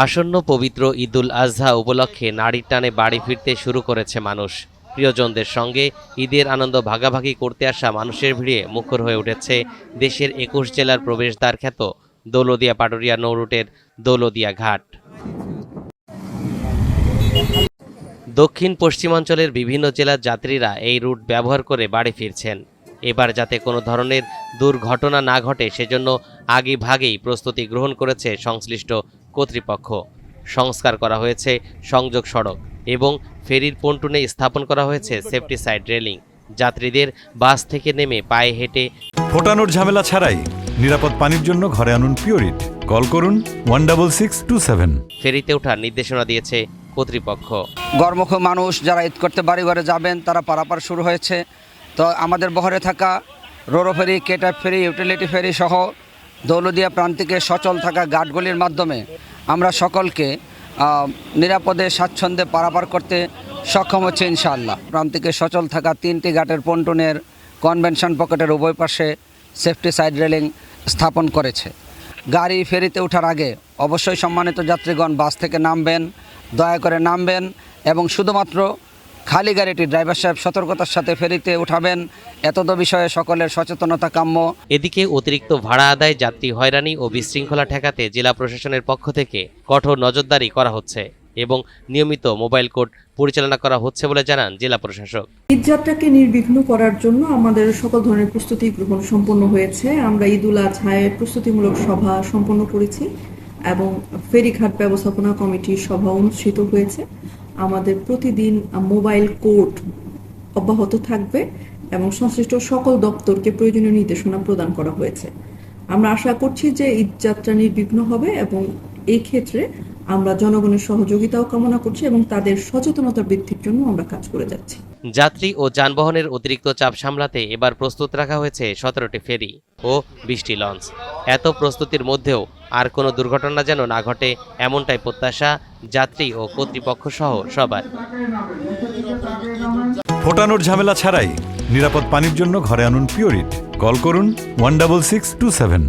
আসন্ন পবিত্র ঈদুল আজহা উপলক্ষে নাড়ির টানে বাড়ি ফিরতে শুরু করেছে মানুষ। প্রিয়জনদের সঙ্গে ঈদের আনন্দ ভাগাভাগি করতে আসা মানুষের ভিড়ে মুখর হয়ে উঠেছে দেশের ২১ জেলার প্রবেশদ্বার খ্যাত দৌলতদিয়া পাটুরিয়া নৌরুটের দৌলতদিয়া ঘাট। দক্ষিণ পশ্চিমাঞ্চলের বিভিন্ন জেলার যাত্রীরা এই রুট ব্যবহার করে বাড়ি ফিরছেন। এবার যাতে কোনো ধরনের দুর্ঘটনা না ঘটে সেজন্য আগেভাগেই প্রস্তুতি গ্রহণ করেছে সংশ্লিষ্ট কর্তৃপক্ষ। সংস্কার করা হয়েছে সংযোগ সড়ক এবং ফেরির পন্টুনে স্থাপন করা হয়েছে সেফটি সাইড রেলিং। যাত্রীদের বাস থেকে নেমে পায়ে হেঁটে ফোটানোর ঝামেলা ছাড়াই নিরাপদ পানির জন্য ঘরে আনুন পিওরিট। কল করুন 16627। ফেরিতে ওঠার নির্দেশনা দিয়েছে কর্তৃপক্ষ। গরমুখ মানুষ যারা ঈদ করতে বাড়ি ঘরে যাবেন তারা পারাপার শুরু হয়েছে। তো আমাদের বহরে থাকা রোরো ফেরি, কেটাপ ফেরি, ইউটিলিটি ফেরি সহ দৌলতদিয়া প্রান্তিকে সচল থাকা ঘাটগুলির মাধ্যমে আমরা সকলকে নিরাপদে স্বাচ্ছন্দ্যে পারাপার করতে সক্ষম হচ্ছে ইনশাআল্লাহ। প্রান্তিকে সচল থাকা 3টি ঘাটের পন্টনের কনভেনশন পকেটের উভয় পাশে সেফটি সাইড রেলিং স্থাপন করেছে। গাড়ি ফেরিতে ওঠার আগে অবশ্যই সম্মানিত যাত্রীগণ বাস থেকে নামবেন, দয়া করে নামবেন এবং শুধুমাত্র খালি গাড়িটি ড্রাইভার সাহেব সতর্কতার সাথে ফেরিতে উঠাবেন। এতদ বিষয়ে সকলের সচেতনতা কাম্য। এদিকে অতিরিক্ত ভাড়া আদায়, যাত্রী হয়রানি ও বিশৃঙ্খলা ঠেকাতে জেলা প্রশাসনের পক্ষ থেকে কঠোর নজরদারি করা হচ্ছে এবং নিয়মিত মোবাইল কোর্ট পরিচালনা করা হচ্ছে বলে জানান জেলা প্রশাসক। ঈদযাত্রাকে নির্বিঘ্ন করার জন্য আমাদের সকল ধরনের প্রস্তুতি গ্রহণ সম্পন্ন হয়েছে। আমরা ঈদুল আজহায় প্রস্তুতিমূলক সভা সম্পন্ন করেছি এবং ফেরিঘাট ব্যবস্থাপনা কমিটির সভা অনুষ্ঠিত হয়েছে। আমাদের প্রতিদিন মোবাইল কোর্ট অব্যাহত থাকবে এবং সংশ্লিষ্ট সকল দপ্তরকে প্রয়োজনীয় নির্দেশনা প্রদান করা হয়েছে। আমরা আশা করছি যে ঈদযাত্রা নির্বিঘ্ন হবে এবং এই ক্ষেত্রে আমরা জনগণের সহযোগিতাও কামনা করছি এবং তাদের সচেতনতা বৃদ্ধির জন্য আমরা কাজ করে যাচ্ছি। যাত্রী ও যানবাহনের অতিরিক্ত চাপ সামলাতে এবার প্রস্তুত রাখা হয়েছে 17টি ফেরি ও 20টি লঞ্চ। এত প্রস্তুতির মধ্যেও আর কোনো দুর্ঘটনা যেন না ঘটে এমনটাই প্রত্যাশা যাত্রী ও কর্তৃপক্ষ সহ সবার। ফোটানোর ঝামেলা ছাড়াই নিরাপদ পানির জন্য ঘরে আনুন পিওরিট। কল করুন 16627।